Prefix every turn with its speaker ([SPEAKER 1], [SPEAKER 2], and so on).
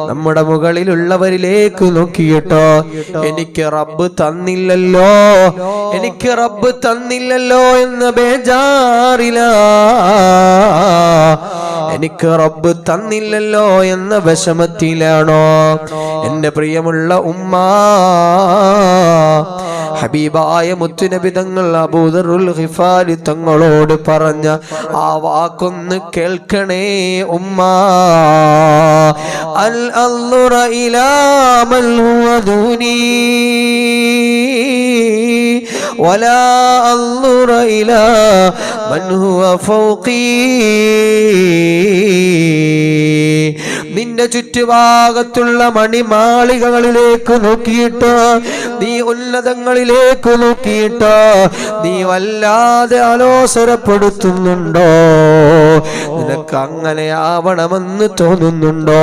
[SPEAKER 1] നമ്മുടെ മുകളിലുള്ളവരിലേക്ക് നോക്കിയിട്ടോ എനിക്ക് റബ്ബ് തന്നില്ലല്ലോ, എനിക്ക് റബ്ബ് തന്നില്ലല്ലോ എന്ന ബേജാറില, എനിക്ക് റബ്ബ് തന്നില്ലല്ലോ എന്ന വിഷമത്തിലാണോ എന്റെ പ്രിയമുള്ള ഉമ്മ? ഹബീബായ മുത്തുനബി തങ്ങൾ അബൂദറുൽ ഗിഫാരി തങ്ങളോട് പറഞ്ഞ ആ വാക്കൊന്ന് കേൾക്കണേ ഉമ്മ. അൽ അൻദുറ ഇലാ മൻ ഹുവ ദൂനി വലാ അൻദുറ ഇലാ മൻ ഹുവ ഫൗഖി. നിന്റെ ചുറ്റുഭാഗത്തുള്ള മണിമാളികകളിലേക്ക് നോക്കിയിട്ട്, നീ ഉന്നതങ്ങളിലേക്ക് നോക്കിയിട്ട് നീ വല്ലാതെ ആലോസരപ്പെടുത്തുന്നുണ്ടോ? നിനക്ക് അങ്ങനെ ആവണമെന്ന് തോന്നുന്നുണ്ടോ?